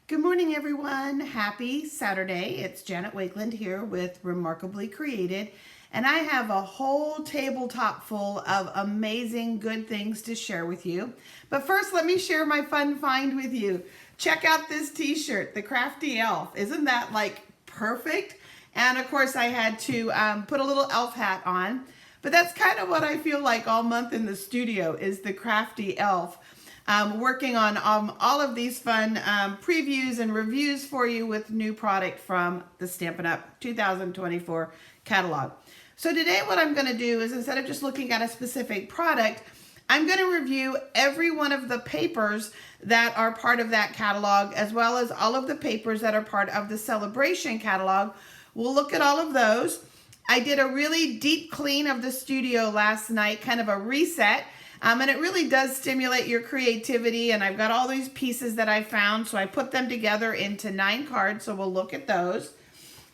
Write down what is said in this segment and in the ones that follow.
Good morning, everyone. Happy Saturday. It's Janet Wakeland here with Remarkably Created, and I have a whole tabletop full of amazing good things to share with you. But first, let me share my fun find with you. Check out this t-shirt, the Crafty Elf. Isn't that like perfect? And of course, I had to put a little elf hat on, but that's kind of what I feel like all month in the studio is the Crafty Elf. Working on all of these fun previews and reviews for you with new product from the Stampin' Up! 2024 catalog. So today what I'm going to do is, instead of just looking at a specific product, I'm going to review every one of the papers that are part of that catalog, as well as all of the papers that are part of the Sale-a-bration catalog. We'll look at all of those. I did a really deep clean of the studio last night, kind of a reset. And it really does stimulate your creativity, and I've got all these pieces that I found, so I put them together into 9 cards, so we'll look at those.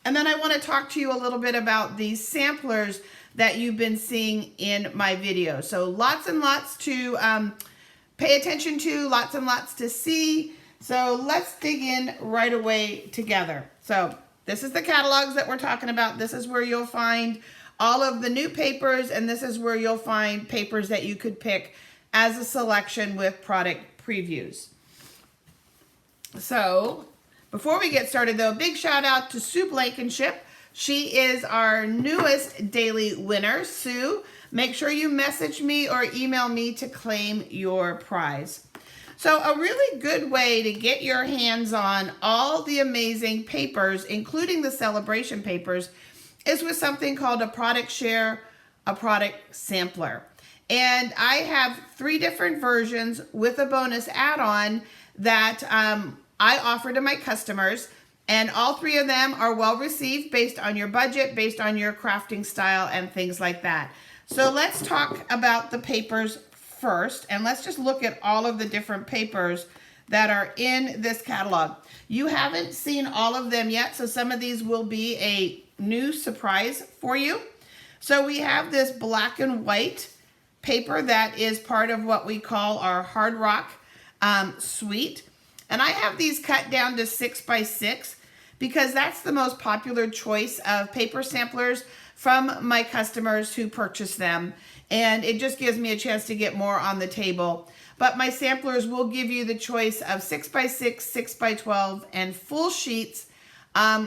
And then I want to talk to you a little bit about these samplers that you've been seeing in my video. So lots and lots to pay attention to, lots and lots to see. So let's dig in right away together. So this is the catalogs that we're talking about. This is where you'll find all of the new papers, and this is where you'll find papers that you could pick as a selection with product previews. So before we get started though, big shout out to Sue Blankenship. She is our newest daily winner. Sue, make sure you message me or email me to claim your prize. So a really good way to get your hands on all the amazing papers, including the Sale-a-bration papers, is with something called a product share, a product sampler. And I have 3 different versions with a bonus add-on that I offer to my customers. And all 3 of them are well received based on your budget, based on your crafting style and things like that. So let's talk about the papers first. And let's just look at all of the different papers that are in this catalog. You haven't seen all of them yet, so some of these will be a new surprise for you. So we have this black and white paper that is part of what we call our Hard Rock suite. And I have these cut down to 6 by 6 because that's the most popular choice of paper samplers from my customers who purchase them. And it just gives me a chance to get more on the table. But my samplers will give you the choice of 6 by 6, 6 by 12, and full sheets,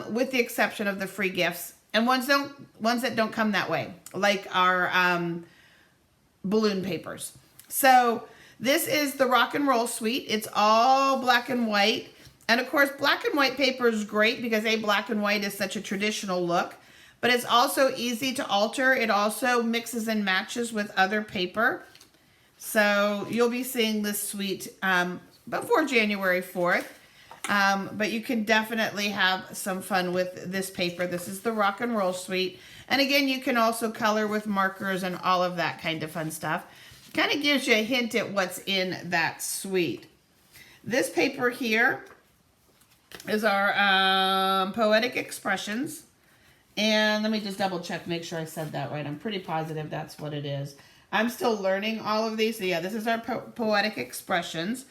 with the exception of the free gifts and ones that don't come that way, like our balloon papers. So this is the Rock and Roll suite. It's all black and white. And of course, black and white paper is great because black and white is such a traditional look, but it's also easy to alter. It also mixes and matches with other paper. So you'll be seeing this suite before January 4th. But you can definitely have some fun with this paper. This is the Rock and Roll suite. And again, you can also color with markers and all of that kind of fun stuff. Kind of gives you a hint at what's in that suite. This paper here is our Poetic Expressions. And let me just double check, make sure I said that right. I'm pretty positive that's what it is. I'm still learning all of these. So yeah, this is our Poetic Expressions.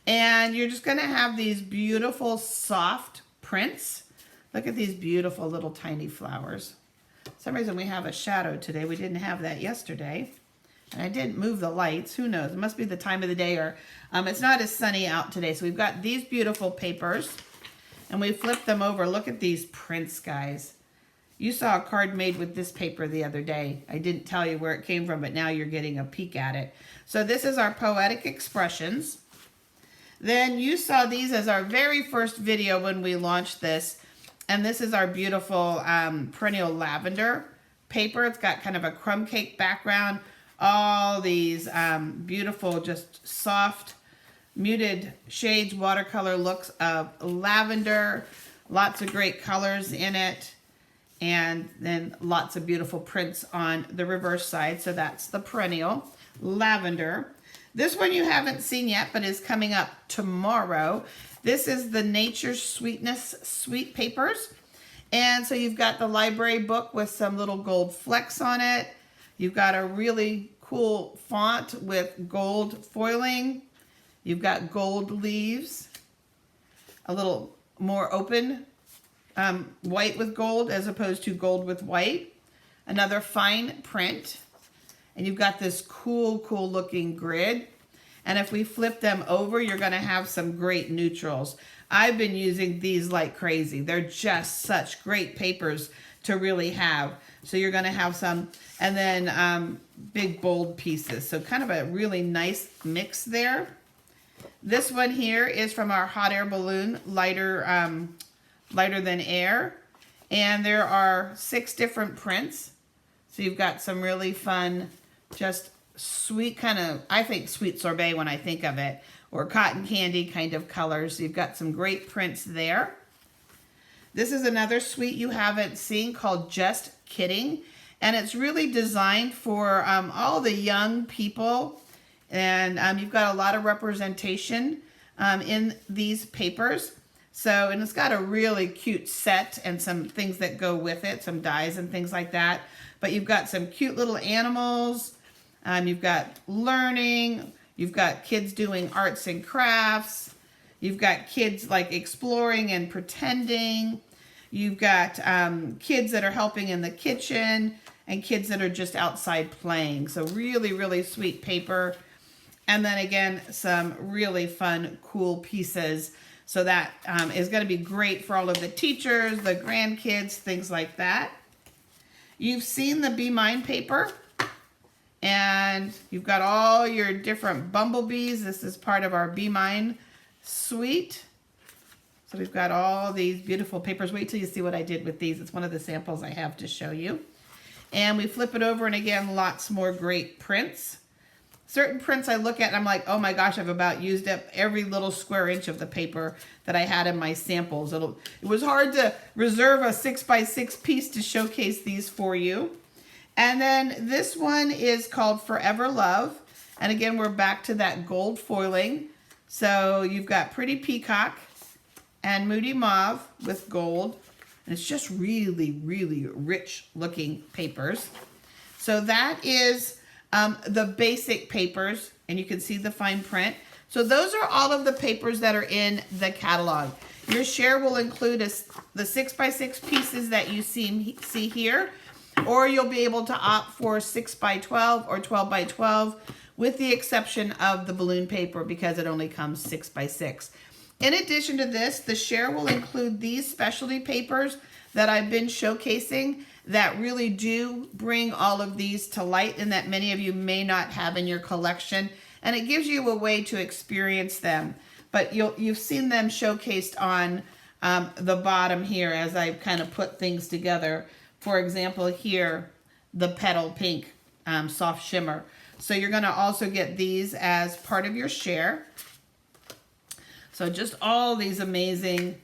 And you're just going to have these beautiful soft prints. Look at these beautiful little tiny flowers. For some reason we have a shadow today. We didn't have that yesterday. And I didn't move the lights. Who knows? It must be the time of the day, or it's not as sunny out today. So we've got these beautiful papers. And we flip them over. Look at these prints, guys. You saw a card made with this paper the other day. I didn't tell you where it came from, but now you're getting a peek at it. So this is our Poetic Expressions. Then you saw these as our very first video when we launched this. And this is our beautiful perennial lavender paper. It's got kind of a crumb cake background. All these beautiful, just soft, muted shades, watercolor looks of lavender. Lots of great colors in it. And then lots of beautiful prints on the reverse side. So that's the perennial lavender. This one you haven't seen yet, but is coming up tomorrow. This is the Nature Sweetness Sweet Papers. And so you've got the library book with some little gold flecks on it. You've got a really cool font with gold foiling. You've got gold leaves. a little more open white with gold as opposed to gold with white. Another fine print. And you've got this cool looking grid. And if we flip them over, you're going to have some great neutrals. I've been using these like crazy. They're just such great papers to really have. So you're going to have some, and then big bold pieces. So kind of a really nice mix there. This one here is from our hot air balloon, lighter than air. And there are 6 different prints. So you've got some really fun, just sweet kind of, I think sweet sorbet when I think of it, or cotton candy kind of colors. So you've got some great prints there. This is another suite you haven't seen called Just Kidding. And it's really designed for all the young people. And you've got a lot of representation in these papers. So, and it's got a really cute set and some things that go with it, some dies and things like that. But you've got some cute little animals. You've got learning. You've got kids doing arts and crafts. You've got kids like exploring and pretending. You've got kids that are helping in the kitchen and kids that are just outside playing. So really sweet paper. And then again, some really fun, cool pieces. So that is going to be great for all of the teachers, the grandkids, things like that. You've seen the Be Mine paper. And you've got all your different bumblebees. This is part of our Be Mine suite. So we've got all these beautiful papers. Wait till you see what I did with these. It's one of the samples I have to show you. And we flip it over, and again, lots more great prints. Certain prints I look at and I'm like, oh my gosh, I've about used up every little square inch of the paper that I had in my samples. It was hard to reserve a 6x6 piece to showcase these for you. And then this one is called Forever Love. And again, we're back to that gold foiling. So you've got Pretty Peacock and Moody Mauve with gold. And it's just really rich looking papers. So that is the basic papers. And you can see the fine print. So those are all of the papers that are in the catalog. Your share will include the 6x6 pieces that you see here. Or you'll be able to opt for 6x12 or 12x12 with the exception of the balloon paper because it only comes 6x6. In addition to this, the share will include these specialty papers that I've been showcasing that really do bring all of these to light and that many of you may not have in your collection. And it gives you a way to experience them. But you've seen them showcased on the bottom here as I kind of put things together. For example, here, the Petal Pink Soft Shimmer. So you're going to also get these as part of your share. So just all these amazing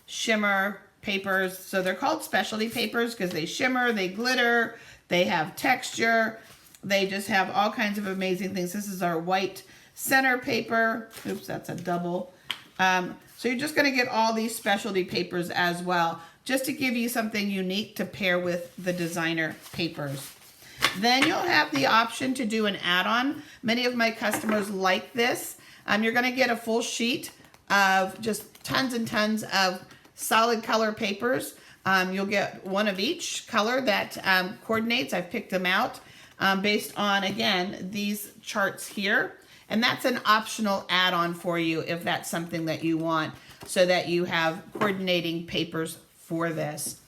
shimmer papers. So they're called specialty papers because they shimmer, they glitter, they have texture. They just have all kinds of amazing things. This is our white center paper. Oops, that's a double. So you're just going to get all these specialty papers as well, just to give you something unique to pair with the designer papers. Then you'll have the option to do an add-on. Many of my customers like this. You're going to get a full sheet of just tons and tons of solid color papers. You'll get one of each color that coordinates. I've picked them out based on, again, these charts here. And that's an optional add-on for you if that's something that you want, so that you have coordinating papers for this.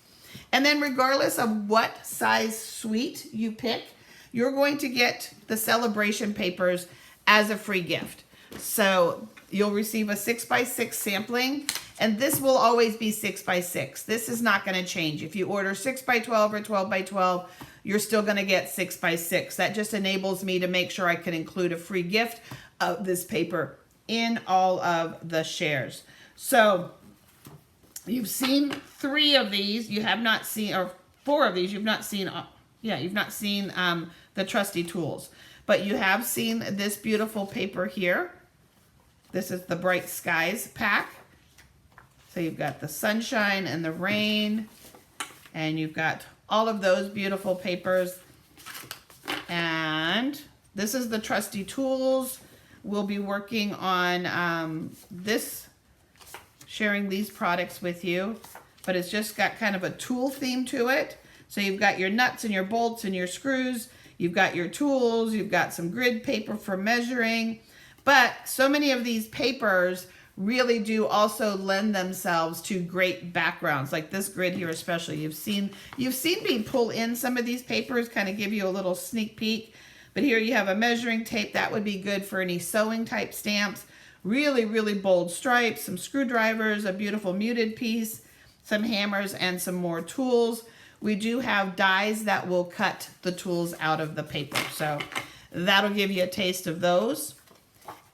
And then regardless of what size suite you pick, you're going to get the Sale-a-bration papers as a free gift. So you'll receive a 6x6 sampling, and this will always be 6x6. This is not going to change. If you order 6x12 or 12x12, you're still going to get 6x6. That just enables me to make sure I can include a free gift of this paper in all of the shares. So you've seen 3 of these. You have not seen, or 4 of these. You've not seen. You've not seen the trusty tools, but you have seen this beautiful paper here. This is the Bright Skies pack. So you've got the sunshine and the rain, and you've got all of those beautiful papers. And this is the trusty tools. We'll be working on this sharing these products with you, but it's just got kind of a tool theme to it. So you've got your nuts and your bolts and your screws, you've got your tools, you've got some grid paper for measuring, but so many of these papers really do also lend themselves to great backgrounds, like this grid here especially. You've seen me pull in some of these papers, kind of give you a little sneak peek. But here you have a measuring tape. That would be good for any sewing type stamps. Really, really bold stripes, some screwdrivers, a beautiful muted piece, some hammers, and some more tools. We do have dies that will cut the tools out of the paper. So that'll give you a taste of those.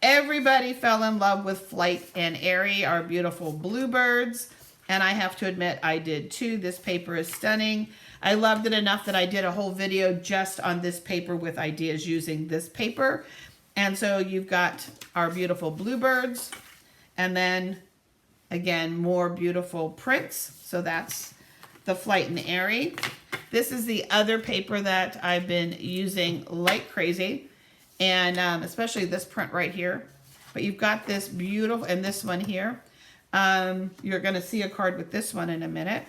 Everybody fell in love with Flight and Airy, our beautiful bluebirds. And I have to admit, I did too. This paper is stunning. I loved it enough that I did a whole video just on this paper with ideas using this paper. And so you've got our beautiful bluebirds. And then, again, more beautiful prints. So that's the Flight and Airy. This is the other paper that I've been using like crazy. And especially this print right here. But you've got this beautiful, and this one here. You're going to see a card with this one in a minute.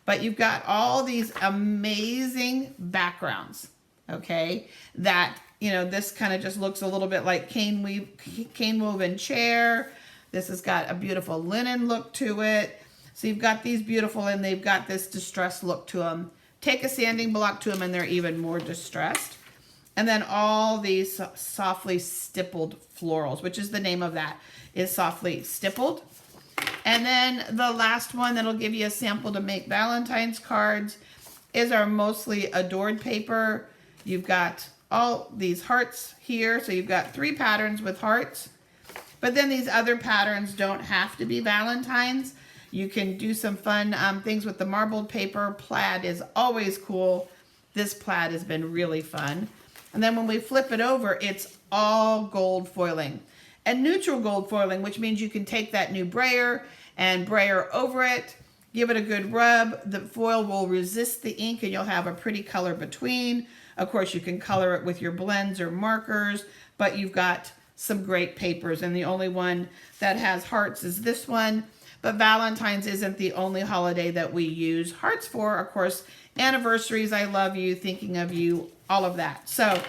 But you've got all these amazing backgrounds, okay? That, you know, this kind of just looks a little bit like cane woven chair. This has got a beautiful linen look to it. So you've got these beautiful, and they've got this distressed look to them. Take a sanding block to them, and they're even more distressed. And then all these softly stippled florals, which is the name of that, is softly stippled. And then the last one that'll give you a sample to make Valentine's cards is our Mostly Adored paper. You've got all these hearts here. So you've got 3 patterns with hearts. But then these other patterns don't have to be Valentine's. You can do some fun things with the marbled paper. Plaid is always cool. This plaid has been really fun. And then when we flip it over, it's all gold foiling. And neutral gold foiling, which means you can take that new brayer and brayer over it, give it a good rub. The foil will resist the ink, and you'll have a pretty color between. Of course, you can color it with your blends or markers, but you've got some great papers. And the only one that has hearts is this one. But Valentine's isn't the only holiday that we use hearts for. Of course, anniversaries, I love you, thinking of you, all of that. So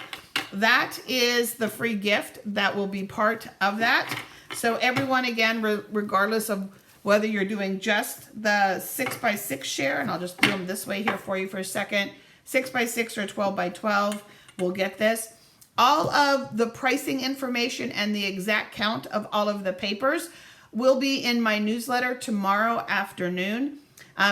that is the free gift that will be part of that. So everyone, again, regardless of whether you're doing just the 6x6 share, and I'll just do them this way here for you for a second, 6x6 or 12x12 will get this. All of the pricing information and the exact count of all of the papers will be in my newsletter tomorrow afternoon.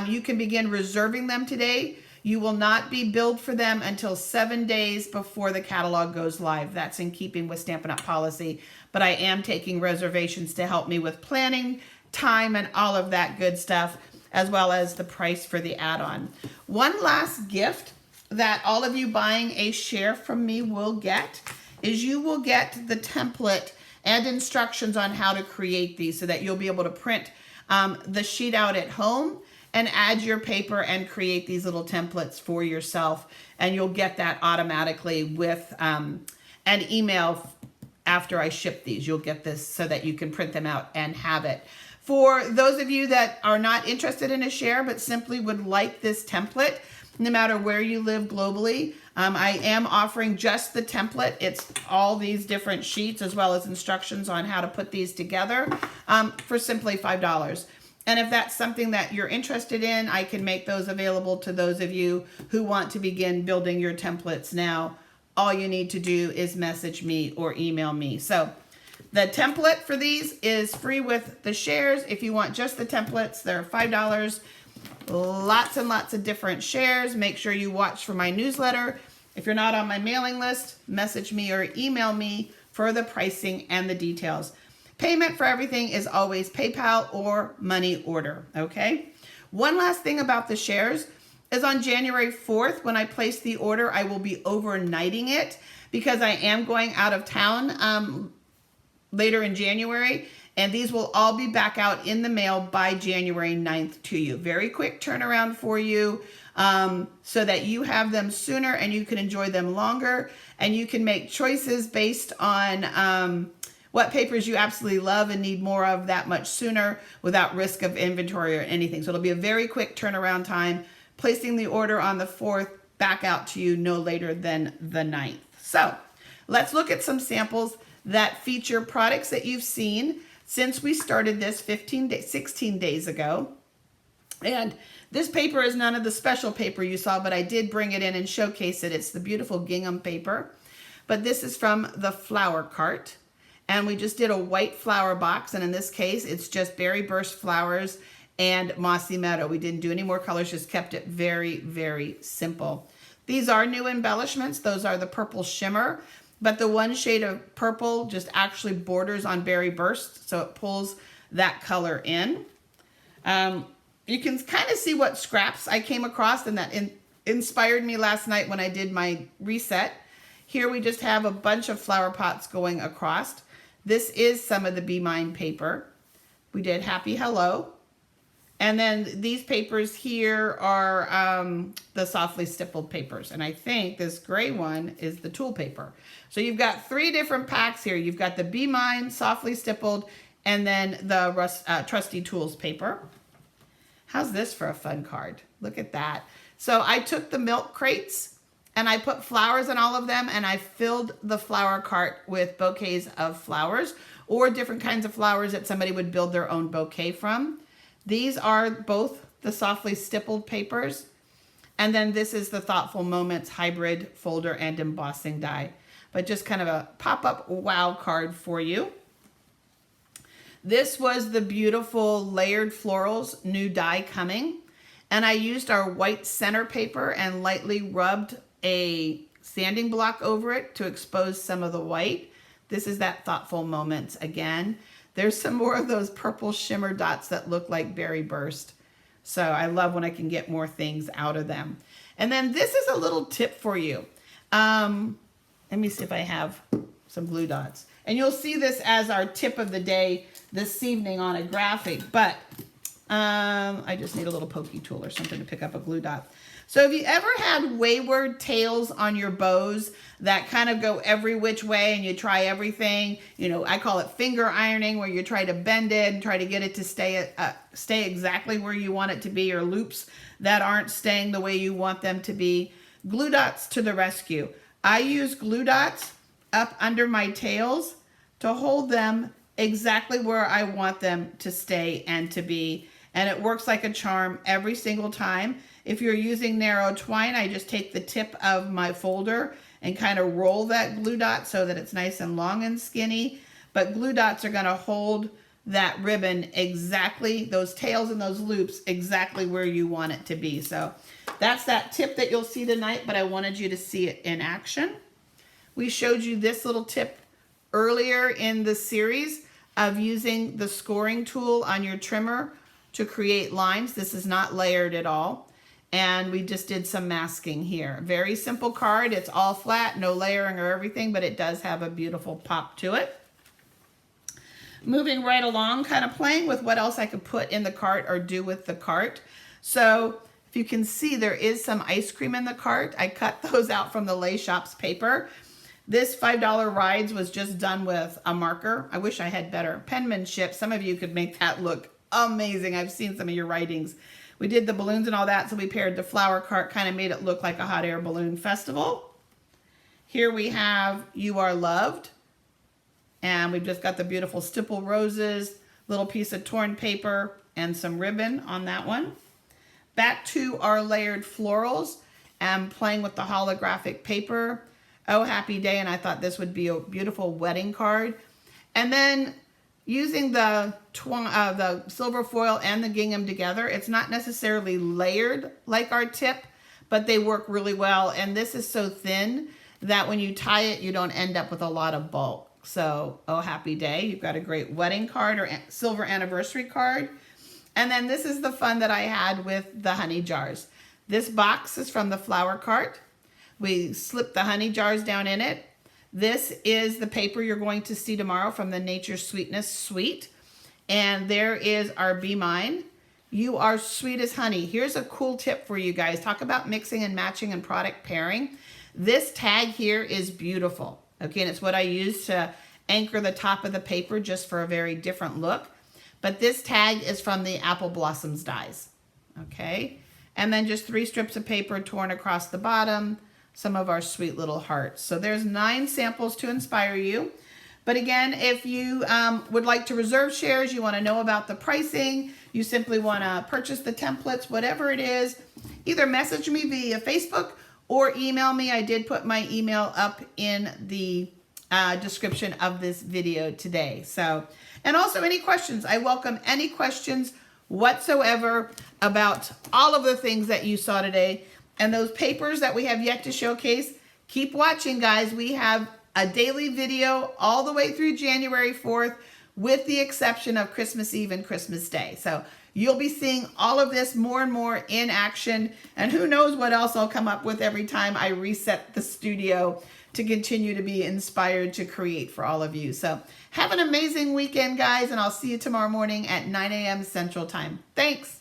You can begin reserving them today. You will not be billed for them until 7 days before the catalog goes live. That's in keeping with Stampin' Up! Policy. But I am taking reservations to help me with planning, time, and all of that good stuff, as well as the price for the add-on. One last gift that all of you buying a share from me will get is you will get the template and instructions on how to create these so that you'll be able to print the sheet out at home and add your paper and create these little templates for yourself. And you'll get that automatically with an email after I ship these. You'll get this so that you can print them out and have it. For those of you that are not interested in a share but simply would like this template, no matter where you live globally, I am offering just the template. It's all these different sheets as well as instructions on how to put these together for simply $5. And if that's something that you're interested in, I can make those available to those of you who want to begin building your templates now. All you need to do is message me or email me. So the template for these is free with the shares. If you want just the templates, they're $5. Lots and lots of different shares. Make sure you watch for my newsletter. If you're not on my mailing list, message me or email me for the pricing and the details. Payment for everything is always PayPal or money order, okay? One last thing about the shares is on January 4th, when I place the order, I will be overnighting it because I am going out of town later in January, and these will all be back out in the mail by January 9th to you. Very quick turnaround for you so that you have them sooner and you can enjoy them longer, and you can make choices based on what papers you absolutely love and need more of that much sooner without risk of inventory or anything. So it'll be a very quick turnaround time, placing the order on the 4th, back out to you no later than the 9th. So let's look at some samples that feature products that you've seen since we started this 16 days ago. And this paper is none of the special paper you saw, but I did bring it in and showcase it. It's the beautiful gingham paper. But this is from the flower cart. And we just did a white flower box. And in this case, it's just berry burst flowers and mossy meadow. We didn't do any more colors, just kept it very, very simple. These are new embellishments. Those are the purple shimmer. But the one shade of purple just actually borders on berry burst. So it pulls that color in. You can kind of see what scraps I came across, and that inspired me last night when I did my reset. Here we just have a bunch of flower pots going across. This is some of the Be Mine paper. We did Happy Hello. And then these papers here are the softly stippled papers. And I think this gray one is the tool paper. So you've got 3 different packs here. You've got the Be Mine, softly stippled, and then the Trusty Tools paper. How's this for a fun card? Look at that. So I took the milk crates and I put flowers in all of them, and I filled the flower cart with bouquets of flowers or different kinds of flowers that somebody would build their own bouquet from. These are both the softly stippled papers. And then this is the Thoughtful Moments hybrid folder and embossing die. But just kind of a pop-up wow card for you. This was the beautiful Layered Florals new die coming. And I used our white center paper and lightly rubbed a sanding block over it to expose some of the white. This is that Thoughtful Moments again. There's some more of those purple shimmer dots that look like berry burst. So I love when I can get more things out of them. And then this is a little tip for you. Let me see if I have some glue dots. And you'll see this as our tip of the day this evening on a graphic. But I just need a little pokey tool or something to pick up a glue dot. So have you ever had wayward tails on your bows that kind of go every which way and you try everything? You know, I call it finger ironing, where you try to bend it and try to get it to stay exactly where you want it to be, or loops that aren't staying the way you want them to be. Glue dots to the rescue. I use glue dots up under my tails to hold them exactly where I want them to stay and to be. And it works like a charm every single time. If you're using narrow twine, I just take the tip of my folder and kind of roll that glue dot so that it's nice and long and skinny. But glue dots are going to hold that ribbon exactly, those tails and those loops, exactly where you want it to be. So that's that tip that you'll see tonight, but I wanted you to see it in action. We showed you this little tip earlier in the series of using the scoring tool on your trimmer to create lines. This is not layered at all. And we just did some masking here. Very simple card. It's all flat, no layering or everything, but it does have a beautiful pop to it. Moving right along, kind of playing with what else I could put in the cart or do with the cart. So if you can see, there is some ice cream in the cart. I cut those out from the Lay Shops paper. This $5 Rides was just done with a marker. I wish I had better penmanship. Some of you could make that look amazing. I've seen some of your writings. We did the balloons and all that, so we paired the flower cart, kind of made it look like a hot air balloon festival. Here we have You Are Loved. And we've just got the beautiful stipple roses, little piece of torn paper, and some ribbon on that one. Back to our Layered Florals and playing with the holographic paper. Oh, Happy Day, and I thought this would be a beautiful wedding card. And then using the silver foil and the gingham together, it's not necessarily layered like our tip, but they work really well. And this is so thin that when you tie it, you don't end up with a lot of bulk. So, Oh Happy Day, you've got a great wedding card or silver anniversary card. And then this is the fun that I had with the honey jars. This box is from the flower cart. We slipped the honey jars down in it. This is the paper you're going to see tomorrow from the Nature Sweetness Suite. And there is our Be Mine. You are sweet as honey. Here's a cool tip for you guys. Talk about mixing and matching and product pairing. This tag here is beautiful. Okay, and it's what I use to anchor the top of the paper just for a very different look. But this tag is from the Apple Blossoms dies. Okay, and then just 3 strips of paper torn across the bottom, some of our sweet little hearts. So there's 9 samples to inspire you. But again, if you would like to reserve shares, you want to know about the pricing, you simply want to purchase the templates, whatever it is, either message me via Facebook or email me. I did put my email up in the description of this video today. So, and also any questions. I welcome any questions whatsoever about all of the things that you saw today. And those papers that we have yet to showcase, keep watching, guys. We have a daily video all the way through January 4th, with the exception of Christmas Eve and Christmas Day. So you'll be seeing all of this more and more in action. And who knows what else I'll come up with every time I reset the studio to continue to be inspired to create for all of you. So have an amazing weekend, guys, and I'll see you tomorrow morning at 9 a.m. Central Time. Thanks.